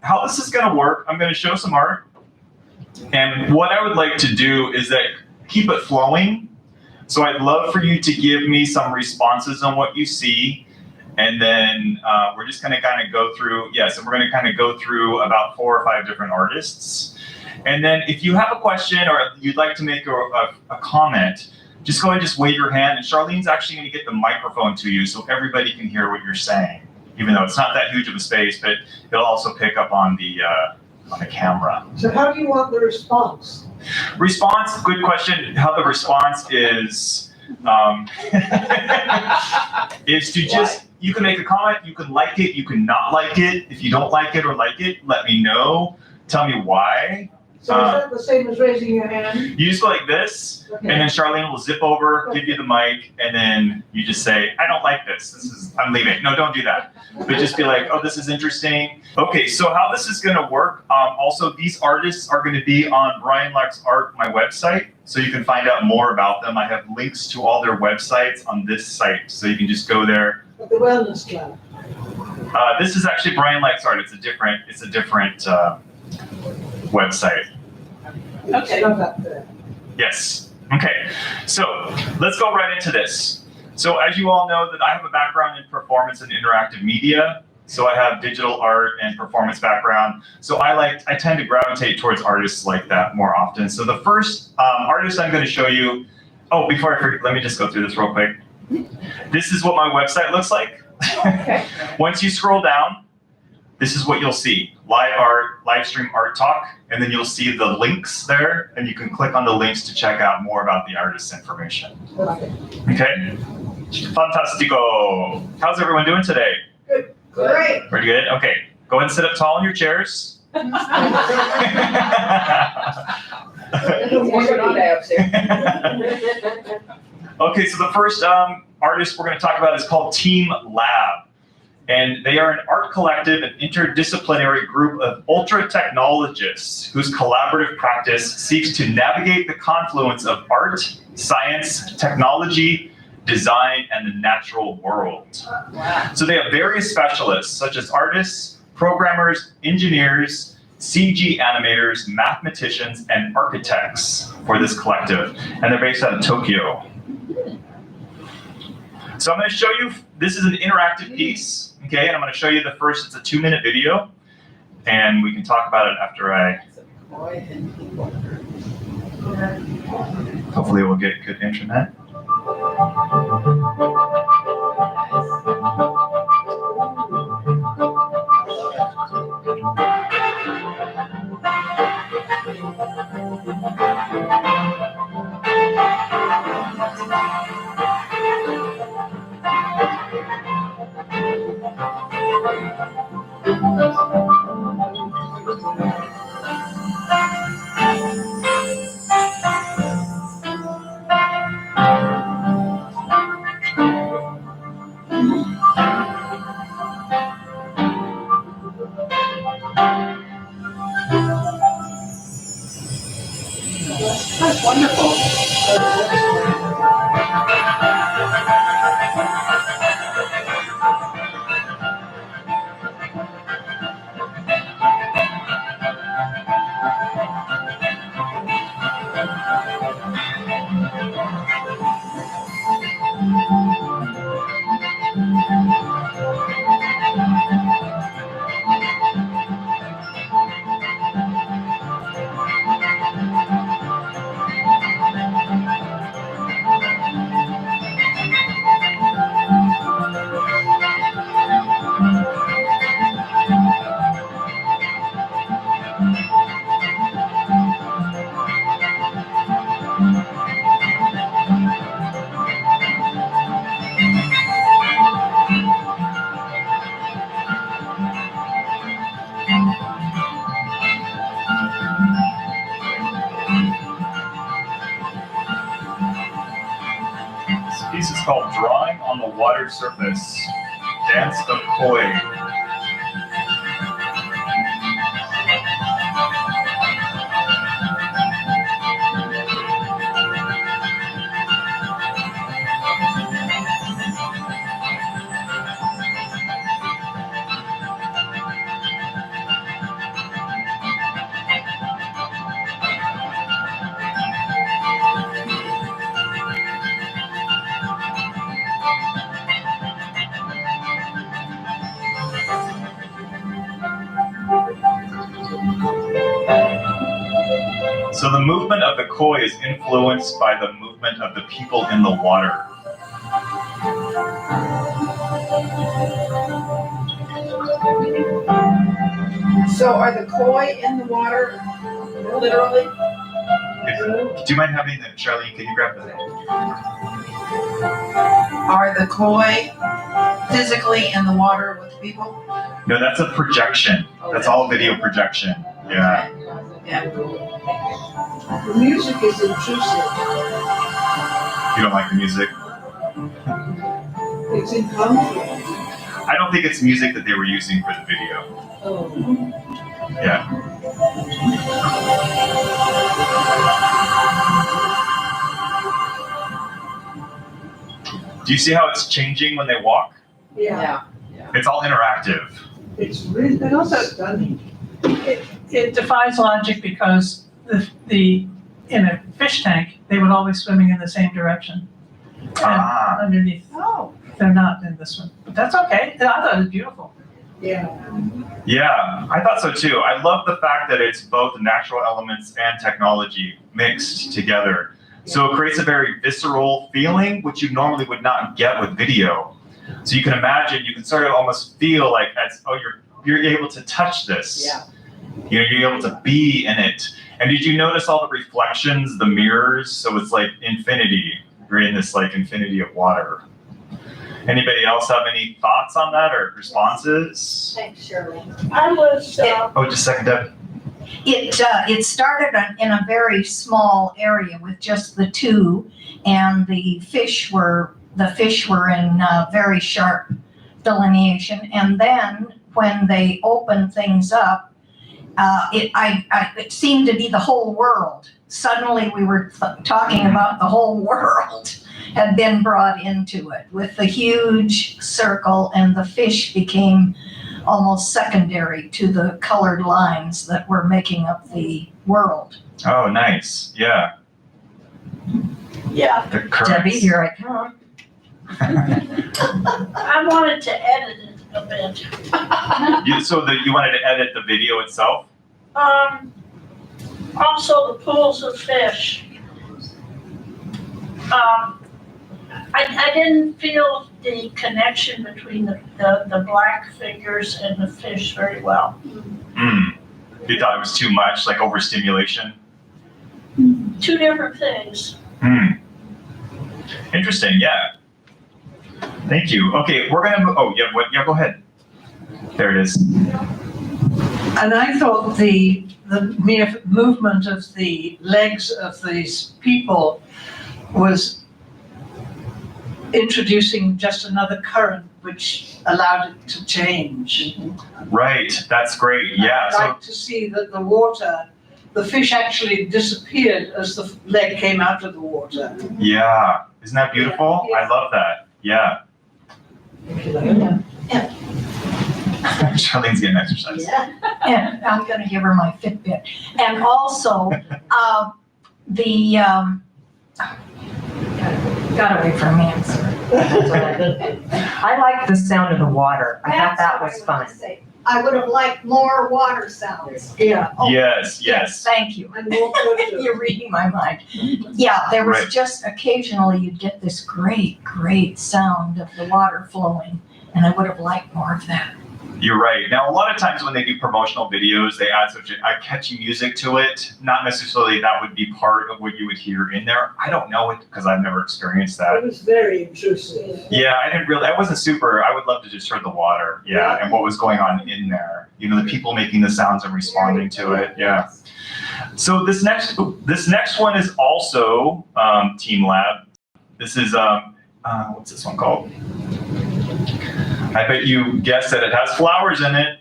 how this is going to work, I'm going to show some art. And what I would like to do is that keep it flowing. So I'd love for you to give me some responses on what you see. And then we're just going to kind of go through, so we're going to kind of go through about 4 or 5 different artists. And then if you have a question or you'd like to make a comment, just go ahead and just wave your hand. And Charlene's actually going to get the microphone to you so everybody can hear what you're saying, even though it's not that huge of a space, but it'll also pick up on the camera. So how do you want the response? Response, good question. How the response is is to just, you can make a comment, you can like it, you can not like it. If you don't like it or like it, let me know. Tell me why. So is that the same as raising your hand? You just go like this, and then Charlene will zip over, give you the mic, and then you just say, I don't like this. I'm leaving. No, don't do that. But just be like, oh, this is interesting. Okay, so how this is going to work, also these artists are going to be on Bryon Likes Art, my website, so you can find out more about them. I have links to all their websites on this site, so you can just go there. At the Wellness Club. This is actually Bryon Likes Art. It's a different website. Okay. Yes. Okay. So let's go right into this. So as you all know, that I have a background in performance and interactive media. So I have digital art and performance background. So I tend to gravitate towards artists like that more often. So the first artist I'm going to show you. Oh, before I forget, let me just go through this real quick. This is what my website looks like. Okay. Once you scroll down, this is what you'll see. Live art, live stream art talk, and then you'll see the links there, and you can click on the links to check out more about the artist's information. Okay? Fantastico. How's everyone doing today? Good. Great. Pretty good? Okay. Go ahead and sit up tall in your chairs. Okay, so the first artist we're going to talk about is called Team Lab. And they are an art collective, an interdisciplinary group of ultra technologists whose collaborative practice seeks to navigate the confluence of art, science, technology, design, and the natural world. Wow. So they have various specialists such as artists, programmers, engineers, CG animators, mathematicians, and architects for this collective. And they're based out of Tokyo. So I'm going to show you, this is an interactive piece, okay? And I'm going to show you the first, it's a 2-minute video. And we can talk about it after I... Hopefully we'll get good internet. That's wonderful. This piece is called Drawing on the Water Surface, Dance of Koi. So the movement of the koi is influenced by the movement of the people in the water. So are the koi in the water, literally? Do you mind having the, Charlene, can you grab that? Are the koi physically in the water with people? No, that's a projection. That's all video projection. Yeah. Yeah. The music is intrusive. You don't like the music? It's in conflict. I don't think it's music that they were using for the video. Oh. Yeah. Do you see how it's changing when they walk? Yeah. It's all interactive. It's really stunning. It defies logic because the in a fish tank, they would always swimming in the same direction. And underneath, they're not in this one. But that's okay. I thought it was beautiful. Yeah. Yeah, I thought so too. I love the fact that it's both natural elements and technology mixed together. So it creates a very visceral feeling, which you normally would not get with video. So you can imagine, you can sort of almost feel like, you're able to touch this. Yeah. You know, you're able to be in it. And did you notice all the reflections, the mirrors? So it's like infinity. You're in this like infinity of water. Anybody else have any thoughts on that or responses? Thanks, Shirley. I was, Oh, just a second, Deb. It started in a very small area with just the two, and the fish were in very sharp delineation. And then when they opened things up, it seemed to be the whole world. Suddenly we were talking about the whole world had been brought into it with the huge circle, and the fish became almost secondary to the colored lines that were making up the world. Oh, nice. Yeah. yeah, The currents. Debbie, here I come. I wanted to edit it a bit. So you wanted to edit the video itself? Also the pools of fish. I didn't feel the connection between the black figures and the fish very well. You thought it was too much, like overstimulation? Two different things. Interesting, yeah. Thank you. Okay, we're gonna move. Oh, yeah, go ahead. There it is. And I thought the mere movement of the legs of these people was introducing just another current which allowed it to change. Right, that's great. Yeah. I'd like to see that the fish actually disappeared as the leg came out of the water. Yeah. Isn't that beautiful? Yeah. I love that. Yeah. Charlene's getting exercise. And I'm gonna give her my Fitbit. And also, got away from me, I'm sorry. I like the sound of the water. I thought that was fun. I would have liked more water sounds. Yeah. Oh, Yes. Thank you. And more photos. You're reading my mind. Yeah, there was Right. just occasionally you'd get this great sound of the water flowing, and I would have liked more of that. You're right. Now, a lot of times when they do promotional videos, they add such a catchy music to it. Not necessarily that would be part of what you would hear in there. I don't know it because I've never experienced that. It was very intrusive. Yeah, I wasn't super, I would love to just hear the water, yeah, and what was going on in there. You know, the people making the sounds and responding to it, yeah. So this next one is also Team Lab. This is, what's this one called? I bet you guessed that it has flowers in it.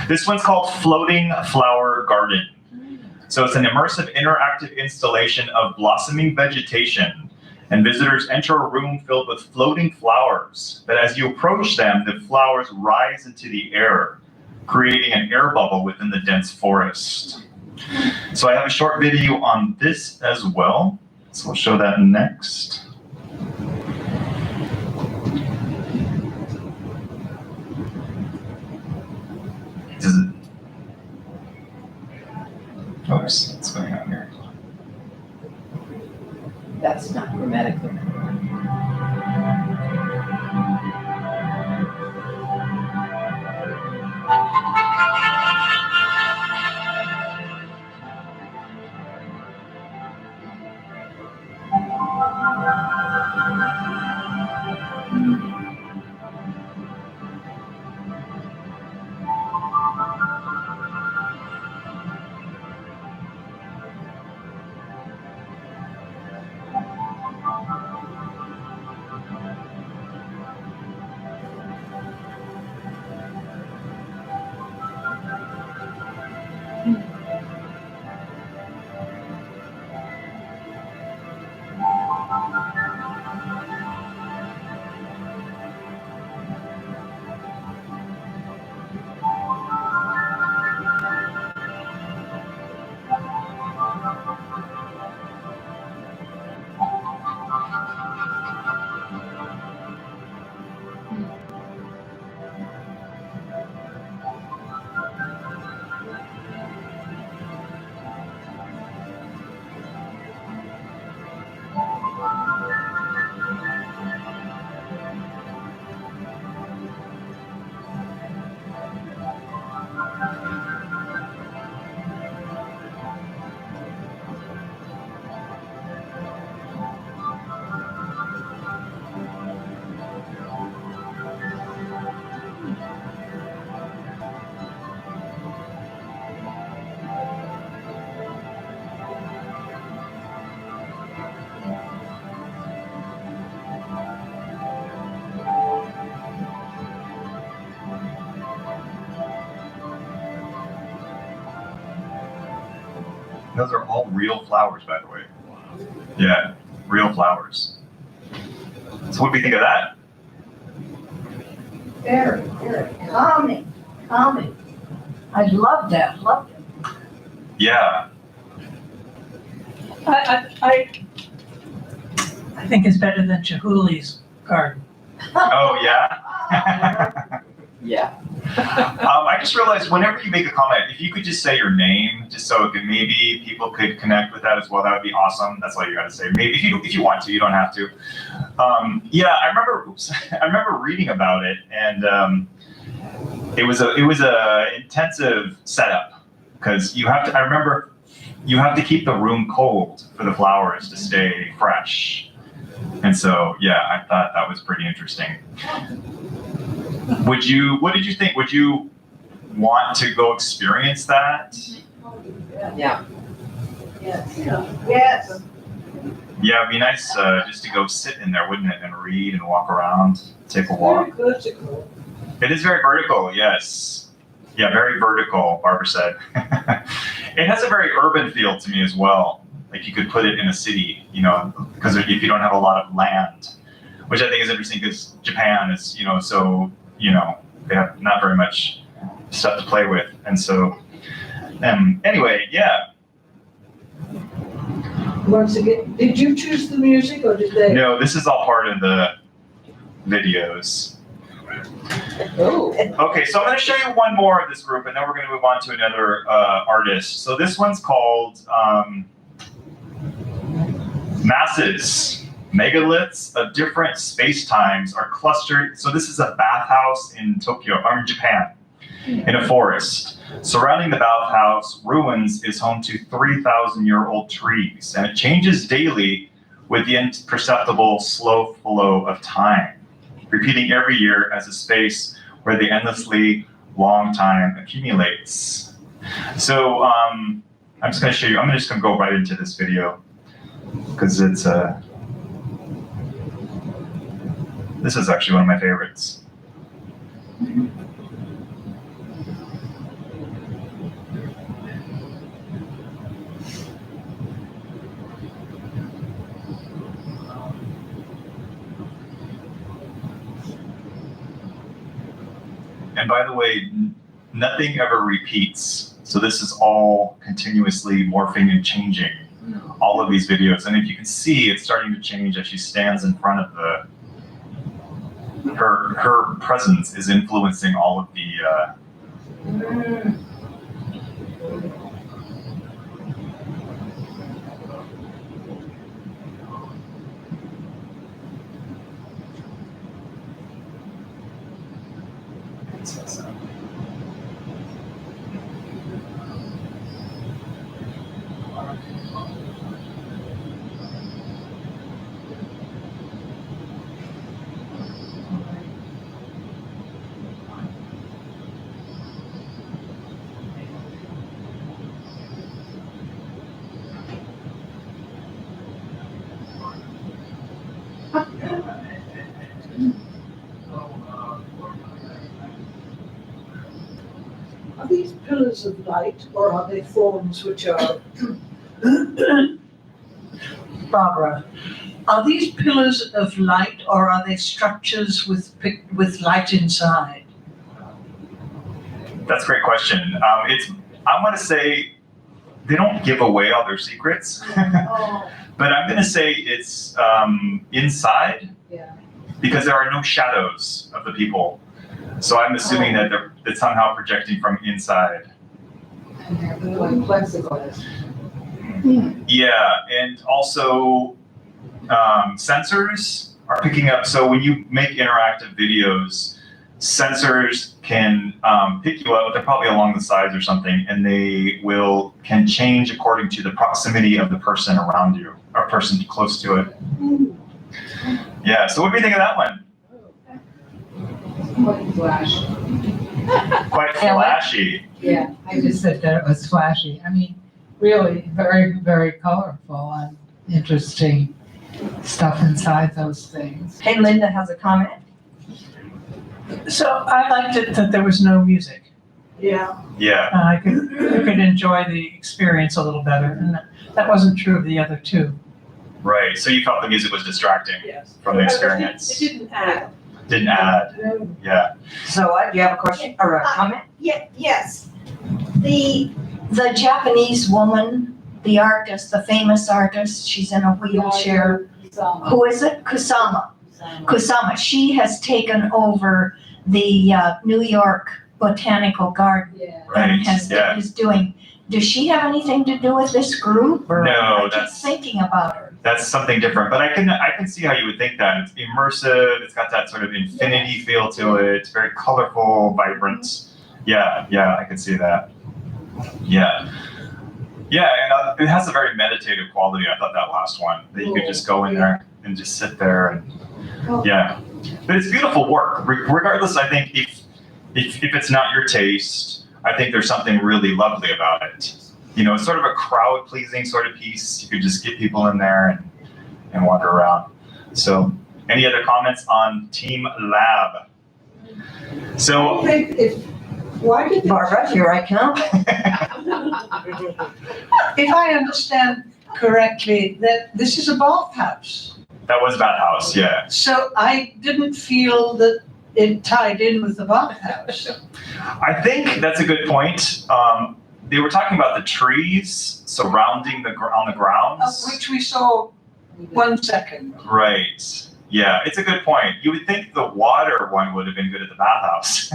This one's called Floating Flower Garden. So it's an immersive interactive installation of blossoming vegetation, and visitors enter a room filled with floating flowers. But as you approach them, the flowers rise into the air, creating an air bubble within the dense forest. So I have a short video on this as well. So we'll show that next. Those are all real flowers, by the way. Yeah, real flowers. So what do we think of that? Very, very calming, calming. I love that, love it. Yeah. I think it's better than Chihuli's garden. Oh, yeah? Yeah. I just realized whenever you make a comment, if you could just say your name, just so it could, maybe people could connect with that as well, that would be awesome. That's all you gotta say. Maybe if you want to, you don't have to. Yeah, I remember reading about it, and it was a intensive setup because you have to. I remember you have to keep the room cold for the flowers to stay fresh, and so yeah, I thought that was pretty interesting. What did you think? Would you want to go experience that? Yeah. Yes. Yes. Yeah, it'd be nice just to go sit in there, wouldn't it, and read and walk around, take a walk. Very vertical. It is very vertical, yes. Yeah, very vertical, Barbara said. It has a very urban feel to me as well. Like you could put it in a city, because if you don't have a lot of land, which I think is interesting because Japan is, so, they have not very much stuff to play with. And so, anyway, yeah. Once again, did you choose the music or did they? No, this is all part of the videos. Oh. Okay, so I'm going to show you one more of this group, and then we're going to move on to another artist. So this one's called Masses. Megaliths of different space-times are clustered. So this is a bathhouse in Tokyo, or in Japan, in a forest. Surrounding the bathhouse ruins is home to 3,000-year-old trees, and it changes daily with the imperceptible slow flow of time, repeating every year as a space where the endlessly long time accumulates. So I'm just going to show you. I'm just going to go right into this video because it's this is actually one of my favorites. And by the way, nothing ever repeats. So this is all continuously morphing and changing, all of these videos. And if you can see, it's starting to change as she stands in front of her presence is influencing all of the, Are these pillars of light or are they forms which are? Barbara, are these pillars of light or are they structures with light inside? That's a great question. I want to say they don't give away all their secrets, but I'm going to say it's inside Yeah. because there are no shadows of the people. So I'm assuming that they're somehow projecting from inside. And they're like plexiglass. Yeah, and also sensors are picking up. So when you make interactive videos, sensors can pick you up. They're probably along the sides or something, and they can change according to the proximity of the person around you or person close to it. Yeah. So what do you think of that one? Quite flash. Quite flashy. Yeah, I just said that it was flashy. I mean, really very, very colorful and interesting stuff inside those things. Hey, Linda has a comment. So I liked it that there was no music. Yeah. Yeah. I could enjoy the experience a little better, and that wasn't true of the other two. Right. So you felt the music was distracting Yes. from the experience. It didn't add. Didn't add. No. Yeah. So do you have a question or a comment? Yes. The Japanese woman, the artist, the famous artist, she's in a wheelchair. Who is it? Kusama. She has taken over the New York Botanical Garden Yeah. Right. Yeah. is doing. Does she have anything to do with this group? Or No, I keep that's- thinking about her. That's something different, but I can see how you would think that. It's immersive. It's got that sort of infinity feel to it. It's very colorful, vibrant. Yeah, I can see that. Yeah, and it has a very meditative quality. I thought that last one that you could just go in there and just sit there and yeah. But it's beautiful work. Regardless, I think if it's not your taste, I think there's something really lovely about it. You know, it's sort of a crowd-pleasing sort of piece. You could just get people in there and wander around. So, any other comments on Team Lab? So, Why did they? Barbara, here I come. If I understand correctly, that this is a bathhouse. that was Bathhouse, yeah. So I didn't feel that it tied in with the bathhouse. I think that's a good point. They were talking about the trees surrounding on the Of grounds. which we saw 1 second. Right. Yeah, it's a good point. You would think the water one would have been good at the bathhouse.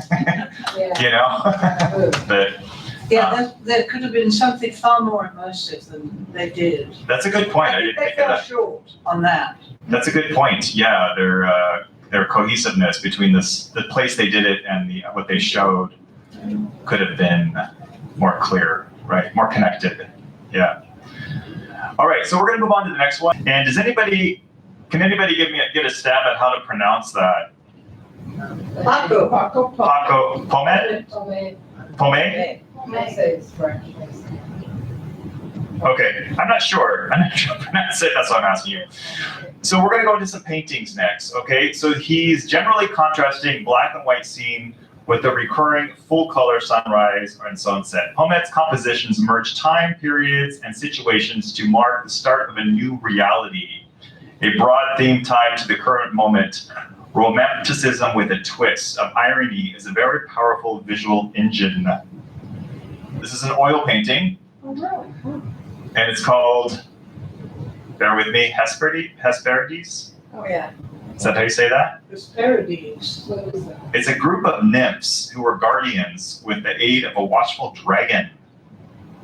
You know? But Yeah, there could have been something far more immersive than they did. that's a good point. I I didn't think think they of fell that. short on that. That's a good point. Yeah, their cohesiveness between the place they did it and what they showed could have been more clear, right? More connected. Yeah. All right, so we're gonna move on to the next one. And can anybody get a stab at how to pronounce that? Paco. Paco, Pomet? Pomet? Okay, I'm not sure how to pronounce it, that's what I'm asking you. So we're gonna go into some paintings next, okay? So he's generally contrasting black and white scene with a recurring full color sunrise and sunset. Pomet's compositions merge time periods and situations to mark the start of a new reality. A broad theme tied to the current moment. Romanticism with a twist of irony is a very powerful visual engine. This is an oil painting. And it's called, bear with me, Hesperides? Oh, yeah. Is that how you say that? Hesperides. It's a group of nymphs who were guardians with the aid of a watchful dragon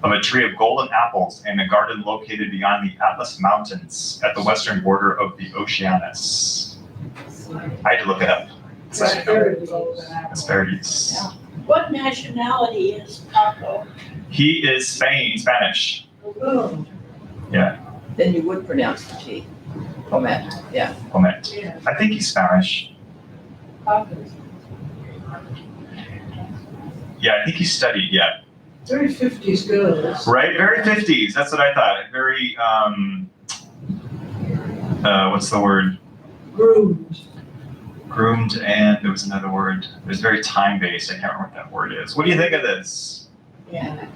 of a tree of golden apples in a garden located beyond the Atlas Mountains at the western border of the Oceanus. I had to look it up. Asparagus. What nationality is Paco? He is Spanish. Oh, Then you would pronounce the T. Pomet, yeah. Moment. I think he's Spanish. Yeah, I think he studied, yeah. very 50s girls. Right? Very 50s. That's what I thought. Very, what's the word? Groomed. Groomed, and there was another word. It was very time-based. I can't remember what that word is. What do you think of this? Yeah.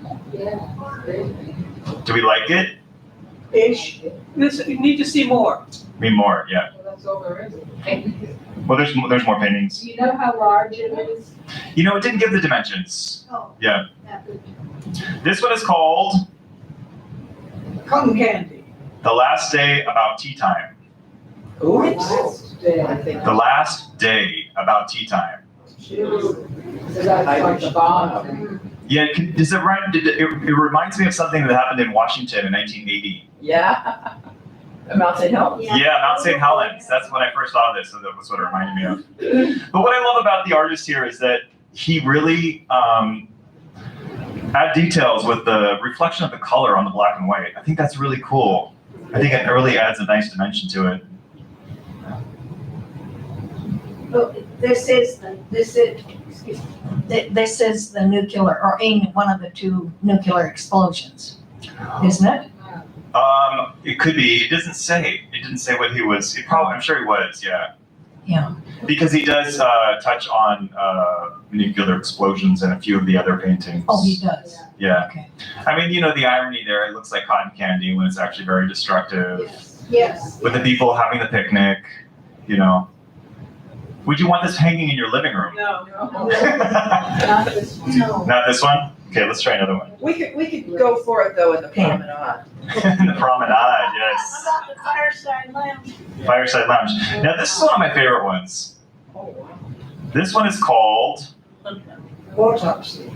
Do we like it? Ish. You need to see more. Me more, yeah. That's all there is. Well, there's more paintings. Do you know how large it is? You know, it didn't give the dimensions. Oh. Yeah. This one is called Cotton candy. The Last Day About Tea Time. Ooh. Last day. I think. The Last Day About Tea Time. So that's like the bottom. Yeah, does it rhyme? It reminds me of something that happened in Washington in 1980. Yeah. Mount St. Helens. Yeah, Mount St. Helens. That's when I first saw this, so that was what it reminded me of. But what I love about the artist here is that he really add details with the reflection of the color on the black and white. I think that's really cool. I think it really adds a nice dimension to it. This is the nuclear, or one of the two nuclear explosions, isn't it? It could be. It doesn't say. It didn't say what he was. I'm sure he was. Yeah. Yeah. Because he does touch on nuclear explosions in a few of the other paintings. Oh, he does. Yeah. Okay. I mean, you know, the irony there. It looks like cotton candy when it's actually very destructive. Yes. With the people having the picnic, you know. Would you want this hanging in your living room? No. Not this one. No. Not this one? Okay, let's try another one. We could go for it though in the promenade. The promenade, How yes. about the fireside lounge? Fireside lounge. Now this is one of my favorite ones. Oh, wow. This one is called Autopsy.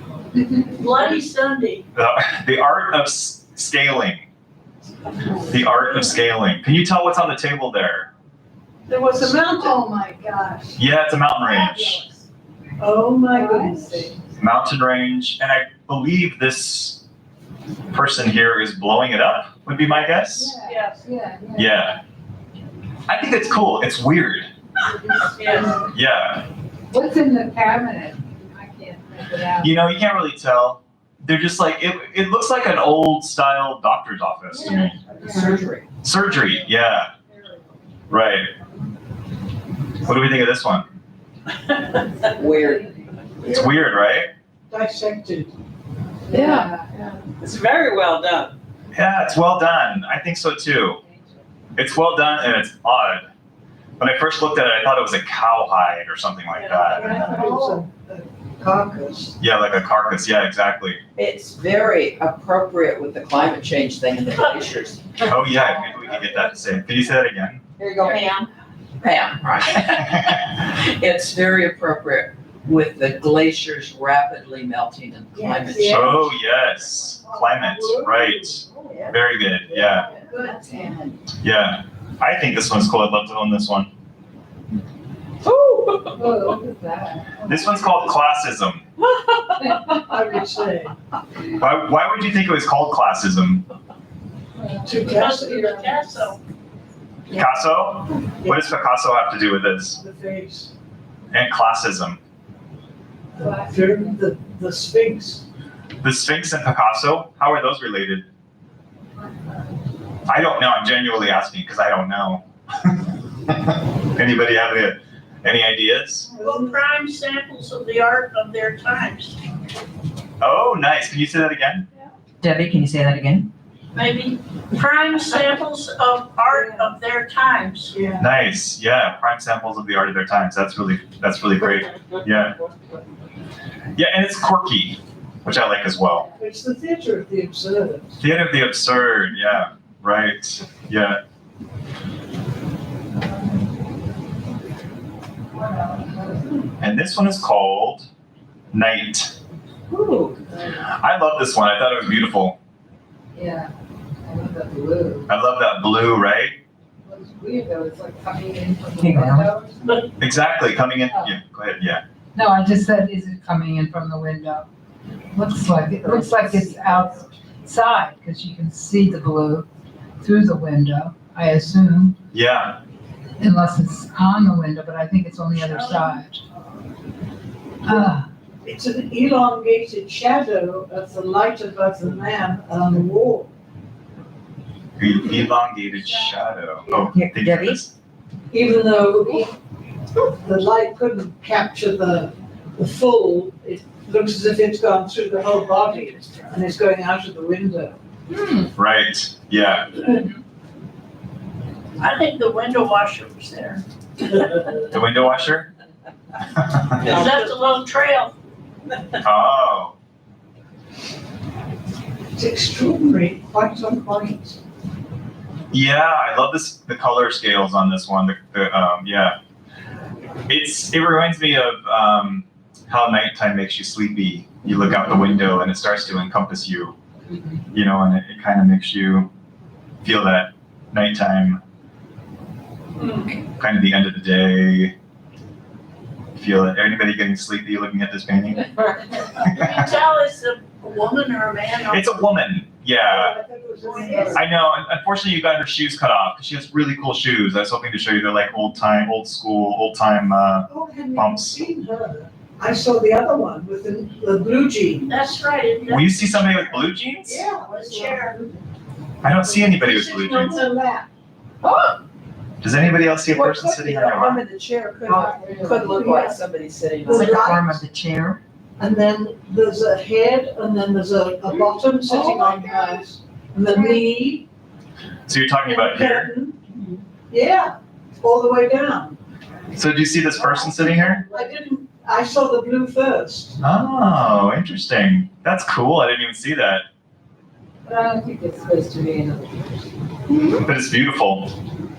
Bloody Sunday. The Art of Scaling. The Art of Scaling. Can you tell what's on the table there? There was a mountain. Oh my gosh. Yeah, it's a mountain range. Oh my goodness. Mountain range, and I believe this person here is blowing it up, would be my guess. Yes. Yeah. I think it's cool. It's weird. Yes. Yeah. What's in the cabinet? I can't think it out. You know, you can't really tell. They're just like, it looks like an old style doctor's office to me. Surgery. Surgery, yeah. Right. What do we think of this one? Weird. It's weird, right? Dissected. Yeah. It's very well done. Yeah, it's well done. I think so too. It's well done and it's odd. When I first looked at it, I thought it was a cowhide or something like that. It's a carcass. Yeah, like a carcass. Yeah, exactly. It's very appropriate with the climate change thing and the glaciers. Oh yeah, maybe we could get that to say. Can you say that again? Here you go, Pam, right. It's very appropriate with the glaciers rapidly melting and climate change. Oh yes, climate. Right. Very good. Yeah. Yeah. I think this one's cool. I'd love to own this one. Oh, look at that. This one's called Classism. I would say. Why would you think it was called Classism? Because of Picasso. Picasso? What does Picasso have to do with this? The face. And classism. The Sphinx. The Sphinx and Picasso? How are those related? I don't know. I'm genuinely asking because I don't know. Anybody have any ideas? Well, prime samples of the art of their times. Oh, nice. Can you say that again? Debbie, can you say that again? Maybe prime samples of art of their times. Yeah. Nice. Yeah. Prime samples of the art of their times. That's really great. Yeah. Yeah, and it's quirky, which I like as well. It's the theater of the absurd. Theater of the absurd. Yeah. Right. Yeah. And this one is called Night. Ooh. I love this one. I thought it was beautiful. Yeah. I love that blue. I love that blue, right? Looks weird though, it's like coming in from the Hey, Val. window. Exactly, coming in, yeah, go ahead, yeah. No, I just said, is it coming in from the window? Looks like it's outside, because you can see the blue through the window, I assume, Yeah, unless it's on the window, but I think it's on the other side. Ah, It's an elongated shadow of the light above the man on the wall. elongated shadow. Oh, Here, thank Debbie? goodness. Even though the light couldn't capture the full, it looks as if it's gone through the whole body and it's going out of the window. Right, yeah. I think the window washer was there. The window washer? It left a little trail. Oh, It's extraordinary, quite on point. yeah, I love the color scales on this one, yeah. It reminds me of, how nighttime makes you sleepy. You look out the window and it starts to encompass you, you know, and it kind of makes you feel that nighttime, kind of the end of the day. Feel it. Anybody getting sleepy looking at this painting? Can you tell it's a woman or a man? It's a woman, yeah. I thought it was a man. I know. Unfortunately, you got her shoes cut off because she has really cool shoes. I was hoping to show you. They're like old time. Oh, I hadn't Bumps. seen her. I saw the other one with the blue jean. That's right. Will you see somebody with blue jeans? Yeah. The chair. I don't see anybody with blue Sitting on jeans. her lap. Does anybody else see a Well, person could sitting be, on their the arm lap? of the chair could look like somebody sitting It's on like it. the arm of the chair. And then there's a head, and then there's a bottom sitting on that, and the knee. So you're talking and the about here. curtain. Yeah, all the way down. So do you see this person sitting here? I saw the blue first. Oh, interesting. That's cool. I didn't even see that. but I don't think it's supposed to be another person. But it's beautiful.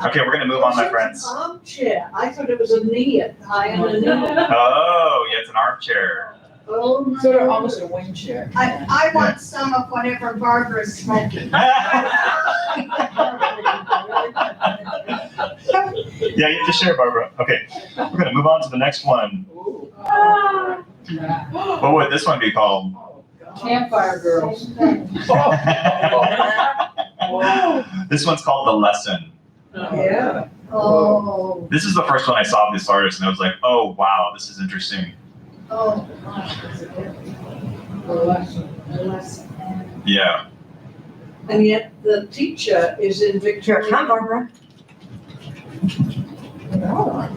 Okay, we're gonna move on, my It's friends. an armchair. I thought it was a knee at high and a knee. Oh, yeah, it's an armchair. Oh, my Sort of God. almost a wing chair. I want some of whatever Barbara's smoking. Yeah, you have to share, Barbara. Okay, we're gonna move on to the next one. Ooh. Yeah. What would this one be called? Campfire girls. This one's called The Lesson. Yeah. Oh, This is the first one I saw of this artist, and I was like, oh, wow, this is interesting. oh. Yeah. And yet the teacher is in Here, Victoria. come, Barbara.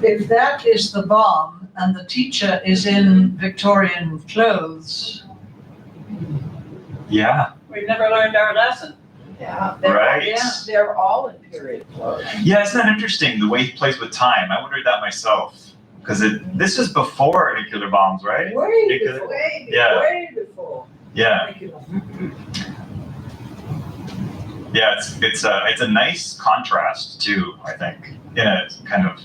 If that is the bomb and the teacher is in Victorian clothes, Yeah, We never learned our lesson. Yeah, right. they're all in period clothes. Yeah, isn't that interesting, the way he plays with time? I wondered that myself. Because this is before nuclear bombs, right? Way Nuclear- before, Yeah, way before. yeah. Yeah, it's a nice contrast too, I think, in a kind of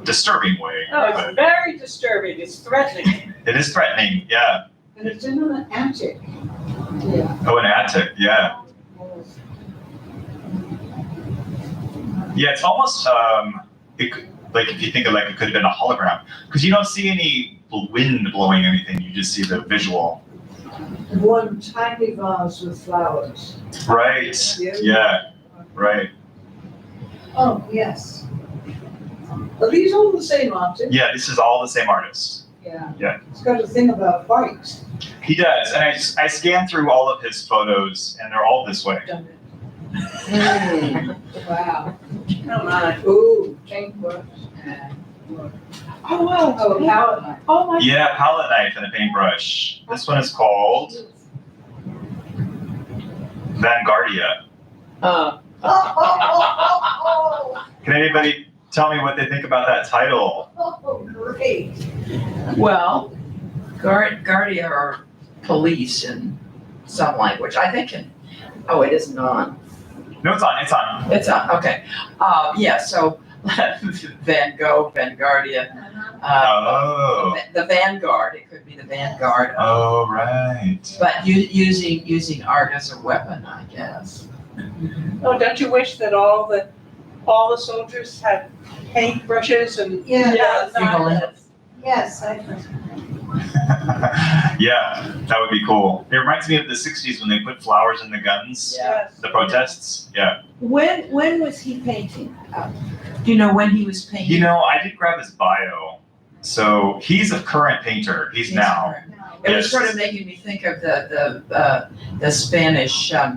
disturbing way. Oh, but it's very disturbing. It's threatening. it is threatening, yeah. and it's in an attic. Yeah. Oh, an attic, yeah. Yeah, it's almost like if you think of like it could have been a hologram, because you don't see any wind blowing anything. You just see the visual. One tiny vase with flowers. Right. Yeah. Right. Oh, yes. Are these all the same artist? Yeah. This is all the same artist. Yeah. It's got a thing about white. He does, and I scanned through all of his photos, and they're all this way. Wow. Oh my. Ooh. Paintbrush. Oh, wow. Oh, palette knife. Oh, my. Yeah, palette knife and a paintbrush. This one is called Vanguardia. Can anybody tell me what they think about that title? Oh, great. Well, Guardia are police in some language, I think oh, it isn't on. No, it's on. It's on. It's on, okay. Yeah, so Van Gogh, Vanguardia. Oh. The Vanguard, it could be the Vanguard. Oh, right. But using art as a weapon, I guess. Oh, don't you wish that all the all the soldiers had paint brushes and? Yeah. Yes, Yeah, that would be cool. It reminds me of the 60s when they put flowers in the guns, Yes. the protests. Yeah. When was he painting? Do you know when he was painting? You know, I did grab his bio. So he's a current painter. He's now. It was Yes. sort of making me think of the Spanish, right,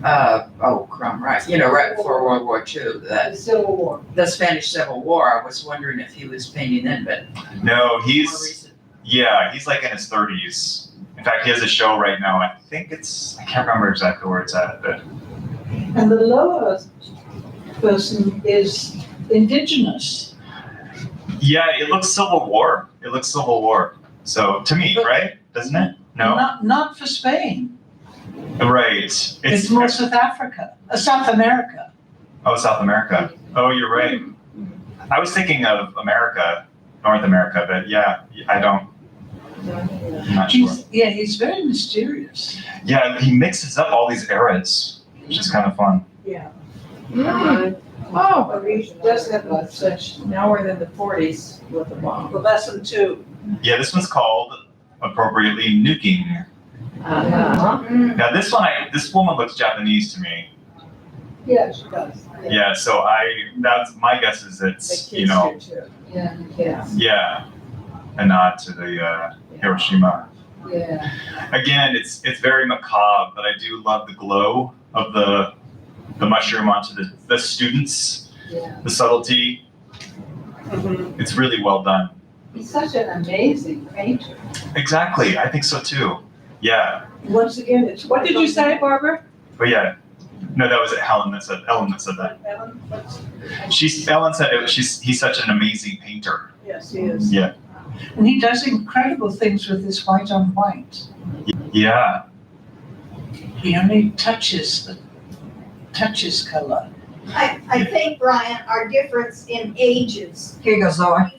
right before World War II, The Civil War. the Spanish Civil War. I was wondering if he was painting then, but No, more he's recent. yeah, he's like in his 30s. In fact, he has a show right now. I think I can't remember exactly where it's at, but And the lower person is indigenous. yeah, it looks Civil War. It looks Civil War. So to me, right? Doesn't it? No. Not for Spain. Right. It's more South Africa, South America. Oh, South America. Oh, you're right. I was thinking of America, North America, but yeah, I'm not sure. He's very mysterious. Yeah, he mixes up all these eras, which is kind of fun. Yeah. Oh, He does have an obsession. now we're in the 40s with the bomb. The lesson two. Yeah, this one's called, appropriately, nuking. Uh-huh. Now this woman looks Japanese to me. Yeah, she does. Yeah, so that's my guess is it's, The kids do too. Yeah, yes, yeah, a nod to the Hiroshima. yeah. Again, it's very macabre, but I do love the glow of the mushroom onto the students, Yeah. the subtlety. Mhm. It's really well done. He's such an amazing painter. Exactly, I think so too. Yeah, Once again, it's. What did you say, Barbara? but yeah, no, that was Ellen that said that. Ellen, what's- Ellen said he's such an amazing painter. Yes, he is. Yeah, And he does incredible things with his white on white. yeah, He only touches color. I think, Brian, our difference in ages. Here you go, Zoe.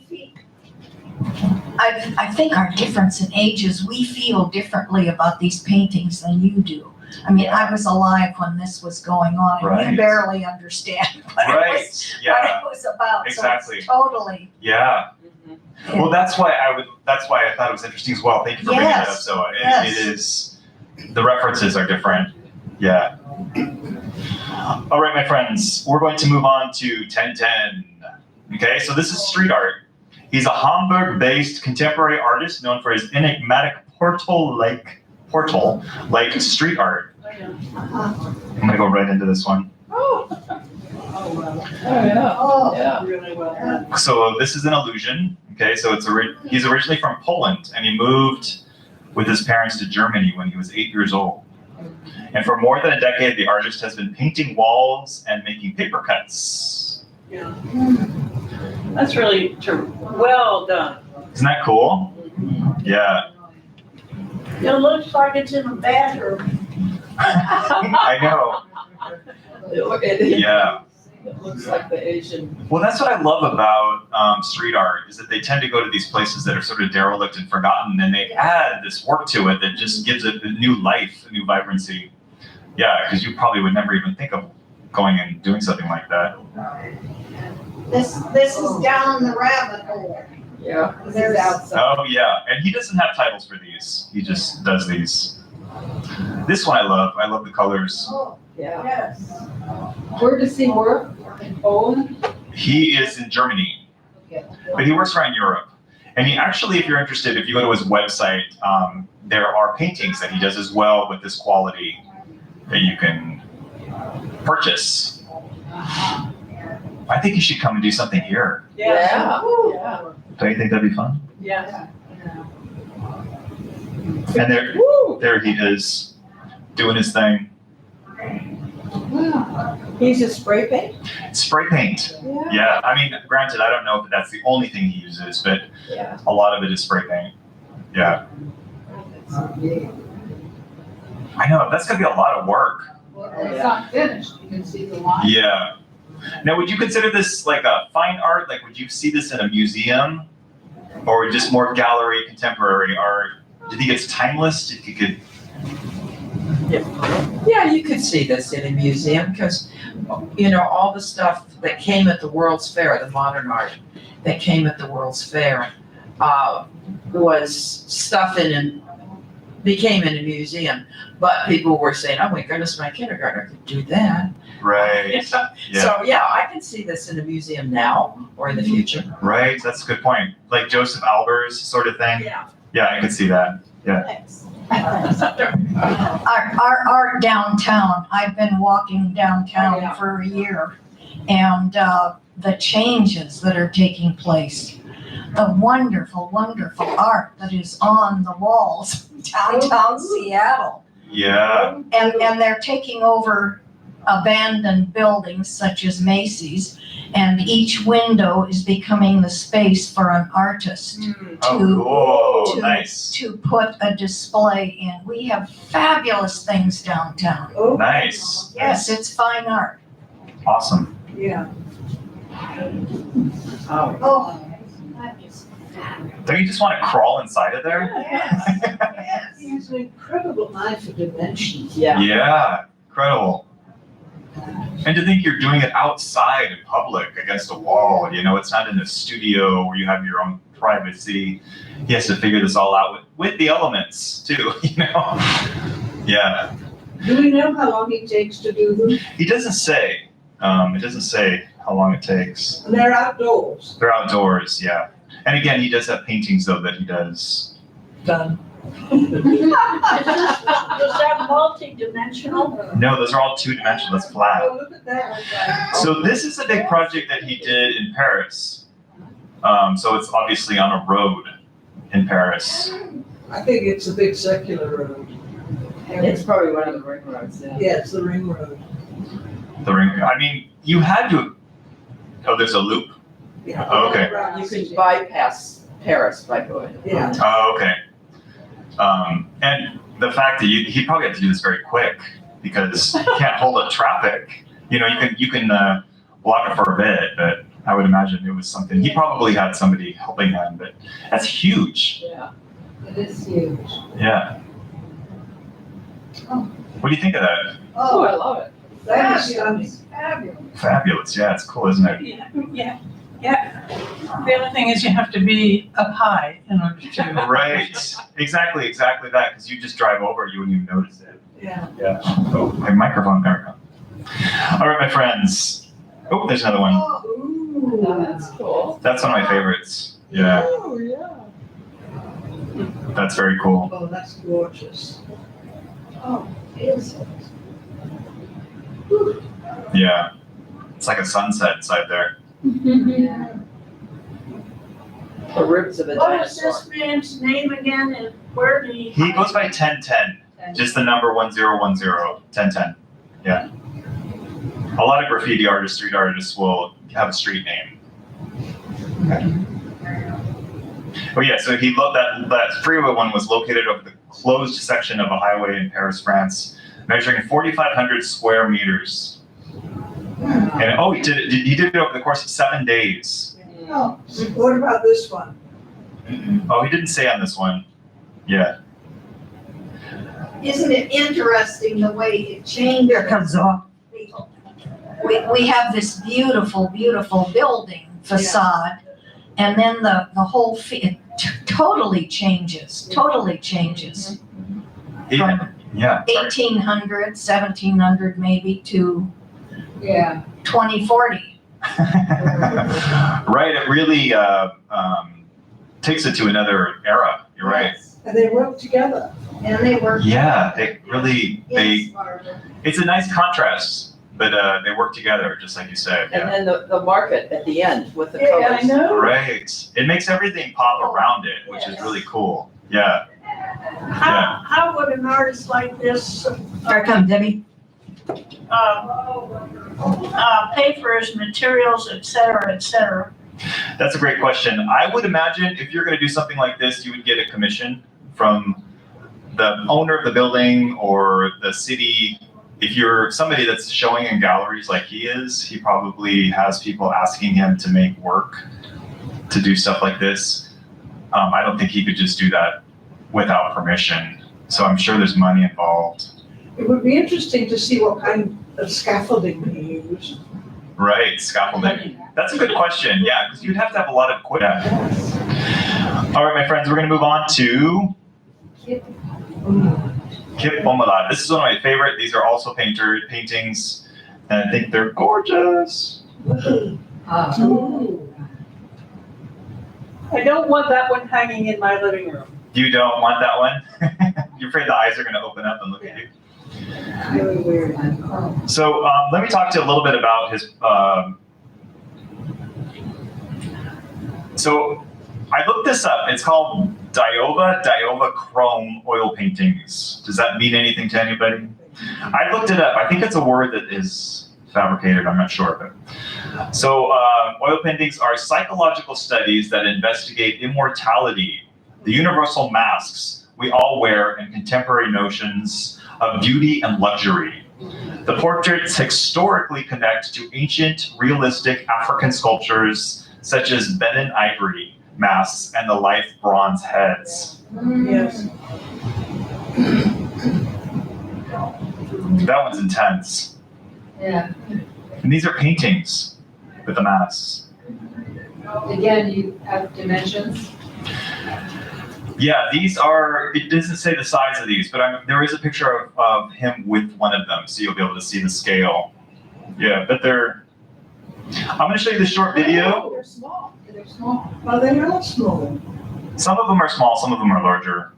I think our difference in ages, we feel differently about these paintings than you do. I mean, I was alive when this was going on, and Right. you barely understand what right, it yeah, was about. exactly. So it's totally. yeah. Well, that's why I thought it was interesting as well. Thank you for bringing that up. Yes. So Yes. it is, the references are different. Yeah. All right, my friends, we're going to move on to 1010. Okay, so this is street art. He's a Hamburg-based contemporary artist known for his enigmatic portal-like street art. I'm gonna go right into this one. Oh, wow. yeah. Oh, Yeah. Really well done. So this is an illusion. Okay, so he's originally from Poland, and he moved with his parents to Germany when he was 8 years old. And for more than a decade, the artist has been painting walls and making paper cuts. Yeah. That's really well done. Isn't that cool? Yeah, It looks like it's in a bathroom. I know. Yeah. It looks like the Asian. Well, that's what I love about street art is that they tend to go to these places that are sort of derelict and forgotten, and they add this work to it that just gives it a new life, a new vibrancy. Yeah, because you probably would never even think of going and doing something like that. this is down the rabbit hole. Yeah. There's Oh yeah, and he doesn't have titles for these. He just does these. This one I love. I love the colors. Oh, Yeah. yes. Where does he work? In Poland? He is in Germany, but he works around Europe. And he actually, if you're interested, if you go to his website, there are paintings that he does as well with this quality that you can purchase. I think you should come and do something here. Yeah. Woo. Yeah. Don't you think that'd be fun? Yes. And there he is, doing his thing. He's a spray paint? Spray paint. Yeah, I mean, granted, I don't know if that's the only thing he uses, but Yeah. a lot of it is spray paint. Yeah, I know, that's gonna be a lot of work. Well, it's not finished, you can see the line. Yeah. Now, would you consider this like a fine art? Like, would you see this in a museum? Or just more gallery, contemporary art? Do you think it's timeless? Do you think it could Yeah, you could see this in a museum because, you know, all the stuff that came at the World's Fair, the modern art that came at the World's Fair, was stuff became in a museum. But people were saying, oh my goodness, my kindergartner could do that. Right. So yeah, I can see this in a museum now or in the future. Right. That's a good point. Like Joseph Albers sort of thing. Yeah. Yeah, I could see that. Our art downtown, I've been walking downtown for a year, and the changes that are taking place, the wonderful, wonderful art that is on the walls downtown Seattle. Yeah. And they're taking over abandoned buildings such as Macy's, and each window is becoming the space for an artist Oh, cool. to- Nice. to put a display in. We have fabulous things downtown. Nice. Yes, it's fine art. Awesome. Yeah. Oh, Don't you just want to crawl inside of there? yes, yes. He has an incredible eye for dimensions. Yeah. Yeah. Incredible. And to think you're doing it outside in public against a wall, you know, it's not in a studio where you have your own privacy. He has to figure this all out with the elements too, you know? Yeah. Do we know how long it takes to do them? He doesn't say. It doesn't say how long it takes. And they're outdoors. They're outdoors, yeah. And again, he does have paintings though that he does. Done. Was that multi-dimensional? No, those are all two-dimensional, that's flat. Oh, look at that. So this is a big project that he did in Paris. So it's obviously on a road in Paris. I think it's a big circular road. It's probably one of the ring roads, yeah. Yeah, it's the ring road. The ring, I mean, you had to, oh, there's a loop? Yeah. Oh, okay. You could bypass Paris by going. Yeah. Oh, okay. And the fact that he probably had to do this very quick because you can't hold up traffic. You know, you can block it for a bit, but I would imagine it was something, he probably had somebody helping him, but that's huge. Yeah. It is huge. Yeah. What do you think of that? Oh, I love it. That is stunning. Fabulous. Yeah, it's cool, isn't it? Yeah. The other thing is you have to be up high in order to. Right. Exactly that, because you just drive over, you wouldn't even notice it. Yeah. Yeah. Oh, my microphone, there we go. All right, my friends. Oh, there's another one. Ooh. Oh, that's cool. That's one of my favorites. Yeah, Oh, yeah. that's very cool. Oh, that's gorgeous. Oh, it is. Yeah. It's like a sunset inside there. Yeah. The ribs of a What is dinosaur. this man's name again and where did he? He goes by 1010. Just the number 1010. 1010. Yeah. A lot of graffiti artists, street artists will have a street name. Oh yeah, so he looked that freeway one was located over the closed section of a highway in Paris, France, measuring 4,500 square meters. And oh, he did it over the course of 7 days. Oh, what about this one? Oh, he didn't say on this one. Yeah. Isn't it interesting the way it changed? Here comes off. We have this beautiful, beautiful building facade, and then the whole, it totally changes. Yeah. Yeah. Sorry. 1800, 1700 maybe to Yeah. 2040. Right. It really takes it to another era. You're right. And they work together. And they work. Yeah. They really Yes, Barbara. It's a nice contrast, but they work together, just like you said. And Yeah. then the market at the end with the Yeah, I colors. know. Right. It makes everything pop around it, which is really cool. Yeah. How would an artist like this Here comes Debbie. pay for his materials, et cetera, et cetera? That's a great question. I would imagine if you're going to do something like this, you would get a commission from the owner of the building or the city. If you're somebody that's showing in galleries like he is, he probably has people asking him to make work to do stuff like this. I don't think he could just do that without permission. So I'm sure there's money involved. It would be interesting to see what kind of scaffolding they use. Right, scaffolding. That's a good question, yeah, because you'd have to have a lot of equipment. All right, my friends, we're going to move on to Kip Omelad. This is one of my favorite. These are also paintings, and I think they're gorgeous. I don't want that one hanging in my living room. You don't want that one? You're afraid the eyes are going to open up and look at you? Really weird. So let me talk to you a little bit about his. So I looked this up. It's called Daiova Chrome oil paintings. Does that mean anything to anybody? I looked it up. I think it's a word that is fabricated. I'm not sure. But so oil paintings are psychological studies that investigate immortality, the universal masks we all wear, and contemporary notions of beauty and luxury. The portraits historically connect to ancient, realistic African sculptures such as Benin ivory masks and the lithe bronze heads. Yes. That one's intense. Yeah. And these are paintings with the masks. Again, you have dimensions. Yeah, these are, it doesn't say the size of these, but there is a picture of him with one of them, so you'll be able to see the scale. Yeah, but I'm going to show you the short video. They're small. They're small. Oh, they're not small. Some of them are small, some of them are larger.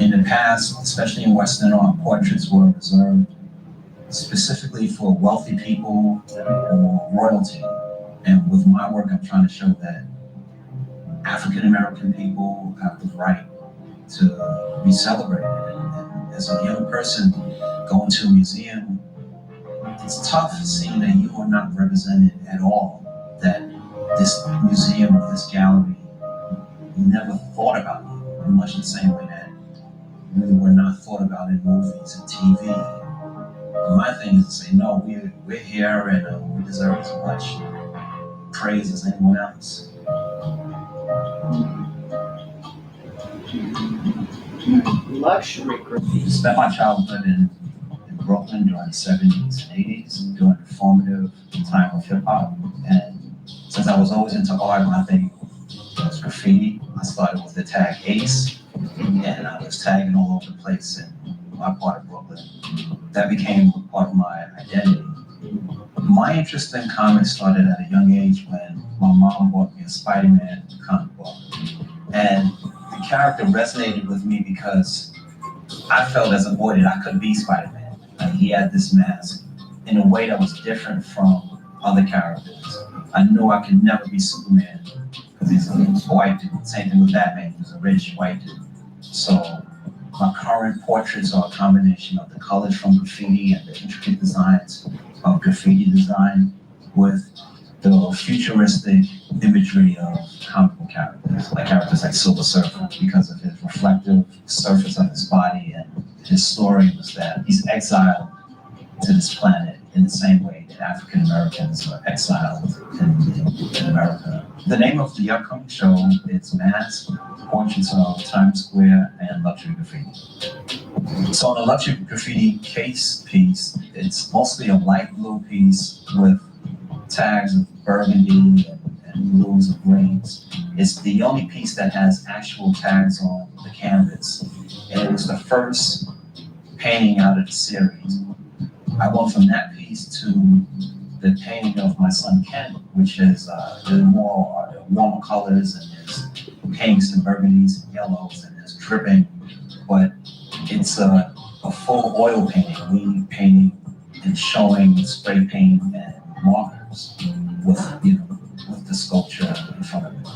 In the past, especially in Western art, portraits were reserved specifically for wealthy people or royalty. And with my work, I'm trying to show that African American people have the right to be celebrated. And as a young person going to a museum, it's tough seeing that you are not represented at all, that this museum or this gallery never thought about you, in much the same way that we were not thought about in movies and TV. And my thing is to say, no, we're here and we deserve as much praise as anyone else. Luxury. I spent my childhood in Brooklyn during the 70s and 80s, during the formative time of hip hop. And since I was always into art, my thing was graffiti. I started with the tag Ace, and I was tagging all over the place in my part of Brooklyn. That became part of my identity. My interest in comics started at a young age when my mom bought me a Spider-Man comic book. And the character resonated with me because I felt as a boy that I could be Spider-Man. Like, he had this mask in a way that was different from other characters. I knew I could never be Superman because he's a white dude. Same thing with Batman, he was a rich white dude. So my current portraits are a combination of the colors from graffiti and the intricate designs of graffiti design with the futuristic imagery of comic book characters like Silver Surfer, because of his reflective surface of his body, and his story was that he's exiled to this planet in the same way that African Americans are exiled in America. The name of the upcoming show is Mask, Portraits of Times Square and Luxury Graffiti. So the Luxury Graffiti case piece, it's mostly a light blue piece with tags of burgundy and blues of greens. It's the only piece that has actual tags on the canvas. And it was the first painting out of the series. I went from that piece to the painting of my son Ken, which is the more warmer colors, and there's pinks and burgundies and yellows, and there's dripping, but it's a full oil painting, we painting and showing spray paint and markers with the sculpture in front of it.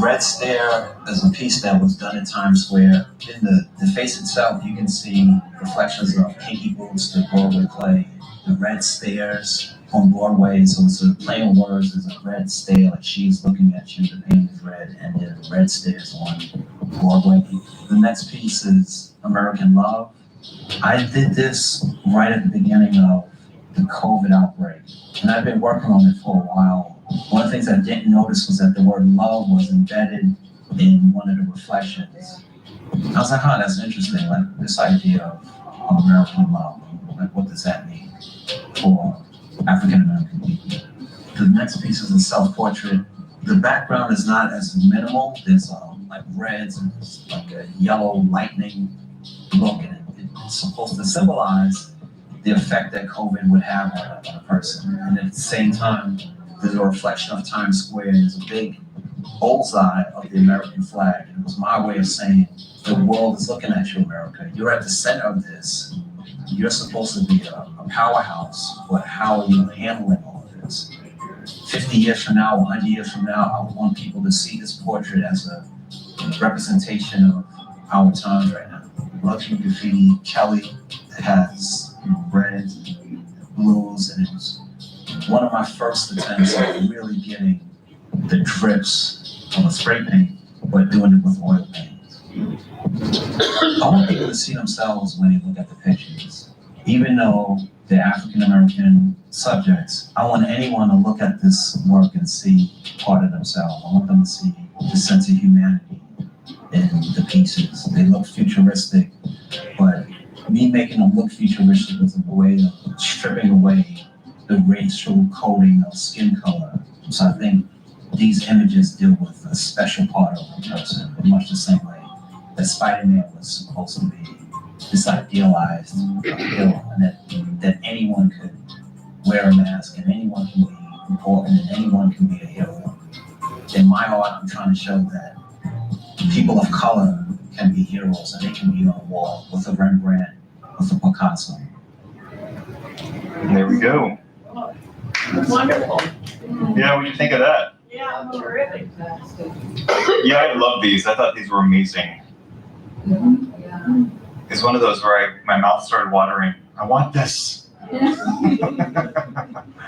Red Stair is a piece that was done in Times Square. In the face itself, you can see reflections of kinky boots, the Broadway play, the red stairs on Broadway. So it's a play on words, there's a red stair, like she's looking at you, the paint is red, and then red stairs on Broadway. The next piece is American Love. I did this right at the beginning of the COVID outbreak, and I've been working on it for a while. One of the things I didn't notice was that the word love was embedded in one of the reflections. I was like, huh, that's interesting. Like this idea of American love. Like, what does that mean for African American people? The next piece is the self-portrait. The background is not as minimal. There's like reds and there's like a yellow lightning look, and it's supposed to symbolize the effect that COVID would have on a person. And at the same time, there's a reflection of Times Square. There's a big bullseye of the American flag. And it was my way of saying, the world is looking at you, America. You're at the center of this. You're supposed to be a powerhouse, but how are you handling all of this? 50 years from now, 100 years from now, I want people to see this portrait as a representation of our times right now. Luxury Graffiti, Kelly has red, blues, and it was one of my first attempts at really getting the drips of a spray paint, but doing it with oil paint. I want people to see themselves when they look at the pictures. Even though they're African American subjects, I want anyone to look at this work and see part of themselves. I want them to see the sense of humanity in the pieces. They look futuristic, but me making them look futuristic was a way of stripping away the racial coding of skin color. So I think these images deal with a special part of a person, in much the same way that Spider-Man was supposed to be this idealized hero, and that anyone could wear a mask, and anyone can be important, and anyone can be a hero. In my art, I'm trying to show that people of color can be heroes, and they can be on a wall with a Rembrandt, with a Picasso. There we go. Wonderful. Yeah, what do you think of that? Yeah, terrific. Yeah, I love these. I thought these were amazing. It's one of those where my mouth started watering. I want this. It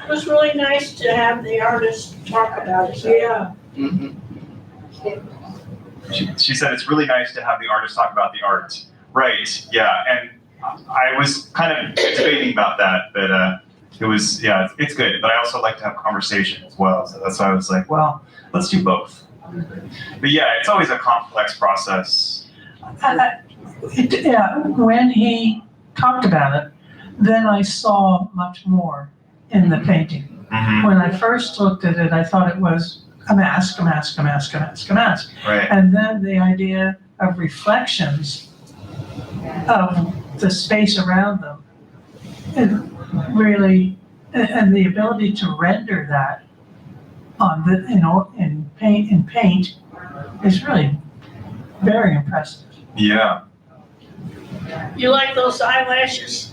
was really nice to have the artist talk about it. Yeah. She said it's really nice to have the artist talk about the art. Right, yeah, and I was kind of debating about that, but it was, yeah, it's good, but I also like to have conversation as well, so that's why I was like, well, let's do both. But yeah, it's always a complex process. Yeah, when he talked about it, then I saw much more in the painting. Mm-hmm. When I first looked at it, I thought it was a mask, a mask, a mask, a mask, a mask. Right. And then the idea of reflections of the space around them, it really, and the ability to render that on the, in paint is really very impressive. Yeah. You like those eyelashes?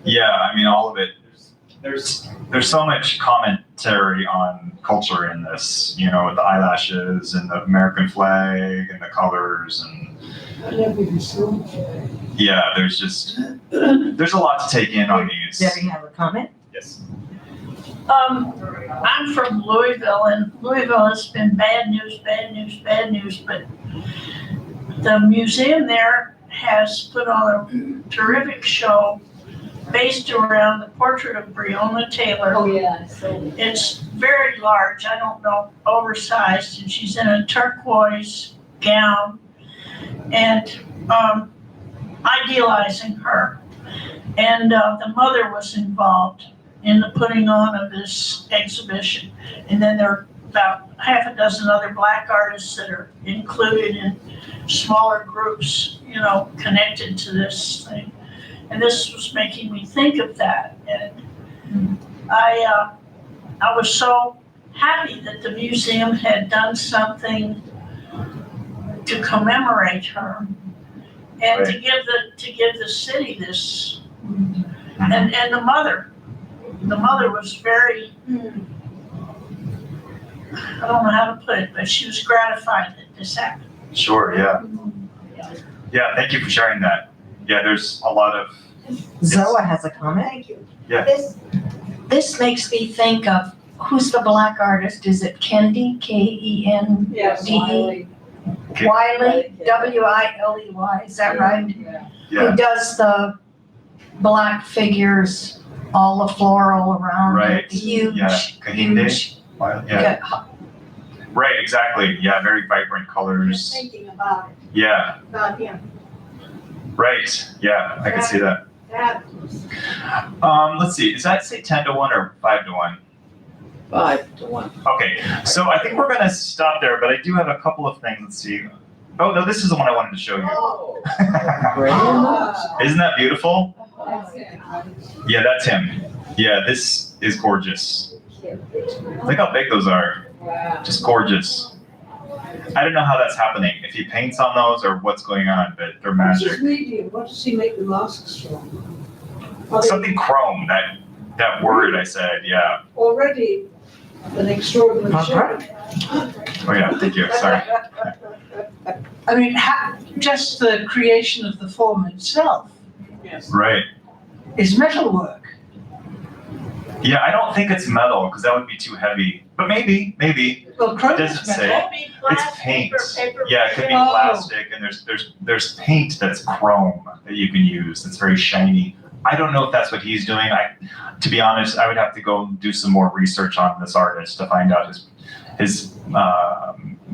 Yeah, I mean, all of it. There's so much commentary on culture in this, you know, with the eyelashes and the American flag and the colors and yeah, there's a lot to take in on these. Debbie have a comment? Yes. I'm from Louisville, and Louisville has been bad news, but the museum there has put on a terrific show based around the portrait of Breonna Taylor. Oh, yeah. It's very large, I don't know, oversized, and she's in a turquoise gown and idealizing her. And the mother was involved in the putting on of this exhibition. And then there are about half a dozen other Black artists that are included in smaller groups, you know, connected to this thing. And this was making me think of that. And I was so happy that the museum had done something to commemorate her and Right. to give the city this, and the mother was very, I don't know how to put it, but she was gratified that this happened. Sure, yeah. Yeah, thank you for sharing that. Yeah, there's a lot of. Zoa has a comment. Thank you. Yeah. This makes me think of, who's the Black artist? Is it Kendi, K-E-N-D-E? Yes, Wiley. Wiley, W-I-L-E-Y, is that right? Yeah. Yeah, Who does the Black figures, all the floral around Right. it, huge, Yeah. Kahinde? huge. yeah, Right, exactly. Yeah, very vibrant colors. Thinking about it, Yeah, about him. right. Yeah, I can see that. That Let's see. Does that say 10 to 1 or 5 to 1? 5 to 1. Okay, so I think we're going to stop there, but I do have a couple of things. Let's see. Oh, no, this is the one I wanted to show you. Oh, Bryon. Isn't that beautiful? that's it. Yeah, that's him. Yeah, this is gorgeous. Look how big those are. Wow. Just gorgeous. I don't know how that's happening, if he paints on those or what's going on, but they're What's magic. his medium? What does he make the masks from? Are they Something chrome, that word I said, yeah. already an extraordinary Uh-huh. shape? Oh yeah, thank you, sorry. I mean, just the creation of the form itself Yes. Right. is metalwork. Yeah, I don't think it's metal, because that would be too heavy. But maybe. Well, chrome Doesn't is metal. say. Maybe It's plastic paint. or paper. Yeah, it could be Oh. plastic, and there's paint that's chrome that you can use. That's very shiny. I don't know if that's what he's doing. To be honest, I would have to go and do some more research on this artist to find out his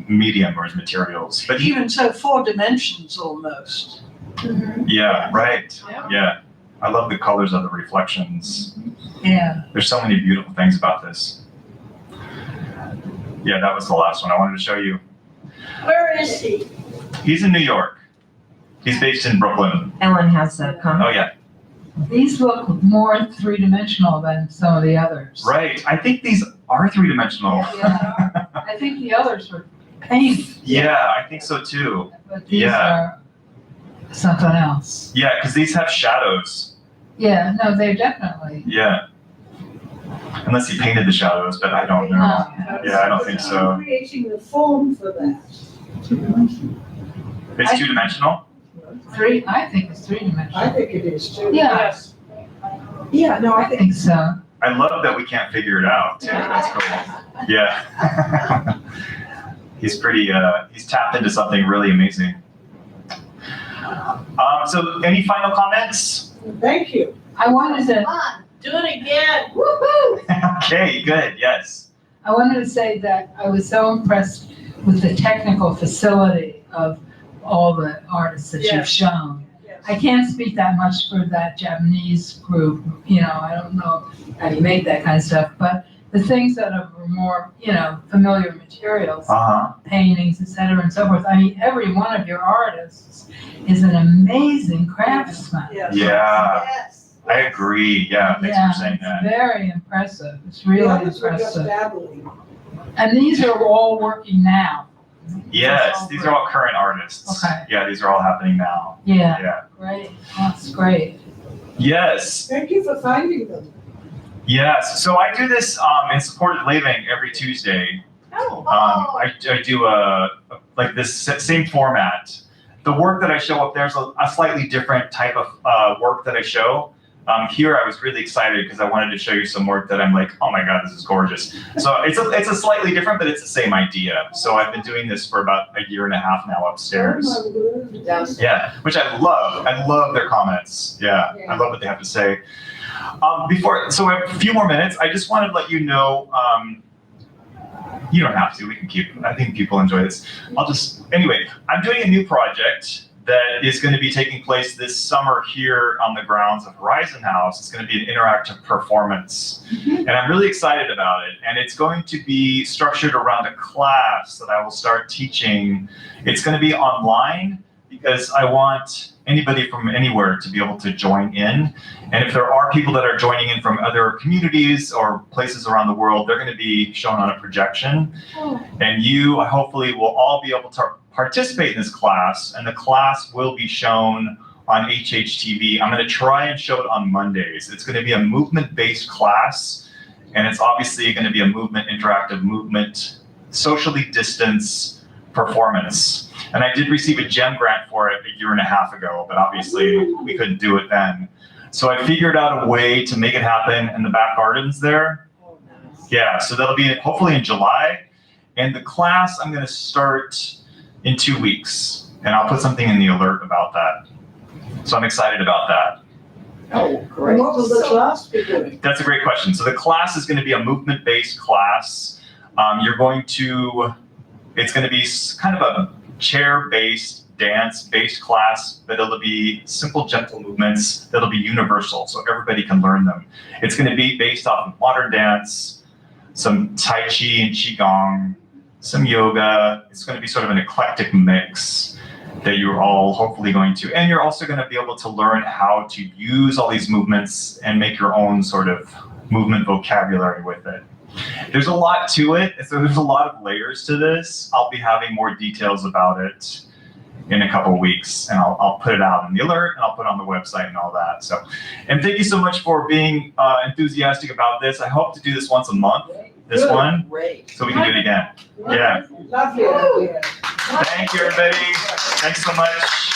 medium or his materials. But Even so, 4 dimensions almost. yeah, right. Yeah, I love the colors of the reflections. Yeah. There's so many beautiful things about this. Yeah, that was the last one I wanted to show you. Where is he? He's in New York. He's based in Brooklyn. Ellen has a comment. Oh yeah, These look more three-dimensional than some of the others. right. I think these are three-dimensional. Yeah. I think the others were paint, Yeah, I think so too. but these Yeah. are something else. Yeah, because these have shadows. Yeah, no, they're definitely. Yeah. Unless he painted the shadows, but I don't know. Yeah, I don't think so. Creating the form for that. It's two-dimensional? I think it's three-dimensional. I think it is too. Yeah. Yeah, no, I think so. I love that we can't figure it out too. That's cool. Yeah. He's pretty, he's tapped into something really amazing. So any final comments? Thank you. I wanted to, Do it again. Okay, good, yes. I wanted to say that I was so impressed with the technical facility of all the artists that you've Yes. shown. I can't speak that much for that Japanese group, I don't know how you make that kind of stuff, but the things that are more, familiar materials, Uh-huh. paintings, et cetera, and so forth. I mean, every one of your artists is an amazing craftsman. Yes. Yeah, Yes. I agree. Yeah, thanks for saying It's that. very impressive. It's The really others were just impressive. dabbling. And these are all working now. Yes, these are all current artists. Okay. Yeah, these are all happening now. Yeah, Yeah. great. That's great. Yes, Thank you for finding them. yes. So I do this in supported living every Tuesday. Oh. I do like this same format. The work that I show up there is a slightly different type of work that I show. Here I was really excited because I wanted to show you some work that I'm like, oh my God, this is gorgeous. So it's a slightly different, but it's the same idea. So I've been doing this for about a year and a half now upstairs. Oh, my word. Yeah, which I love. I love their comments. Yeah, I love what they have to say. So I have a few more minutes. I just wanted to let you know, you don't have to, we can keep, I think people enjoy this. Anyway, I'm doing a new project that is going to be taking place this summer here on the grounds of Horizon House. It's going to be an interactive performance. And I'm really excited about it. And it's going to be structured around a class that I will start teaching. It's going to be online because I want anybody from anywhere to be able to join in. And if there are people that are joining in from other communities or places around the world, they're going to be shown on a projection. And you hopefully will all be able to participate in this class, and the class will be shown on HHTV. I'm going to try and show it on Mondays. It's going to be a movement-based class, and it's obviously going to be a interactive movement, socially distanced performance. And I did receive a GEM grant for it a year and a half ago, but obviously we couldn't do it then. So I figured out a way to make it happen in the back gardens there. Yeah, so that'll be hopefully in July. And the class I'm going to start in 2 weeks, and I'll put something in the alert about that. So I'm excited about that. Oh, And great. what will the class be doing? That's a great question. So the class is going to be a movement-based class. You're going to It's going to be kind of a chair-based, dance-based class, but it'll be simple, gentle movements that'll be universal, so everybody can learn them. It's going to be based off of modern dance, some Tai Chi and Qigong, some yoga. It's going to be sort of an eclectic mix that you're all hopefully going to, and you're also going to be able to learn how to use all these movements and make your own sort of movement vocabulary with it. There's a lot to it, so there's a lot of layers to this. I'll be having more details about it in a couple of weeks, and I'll put it out in the alert, and I'll put it on the website and all that. So, and thank you so much for being enthusiastic about this. I hope to do this once a month, this Good. one, Great. so we can do it again. Yeah. Lovely idea. Thank you, everybody. Thanks so much.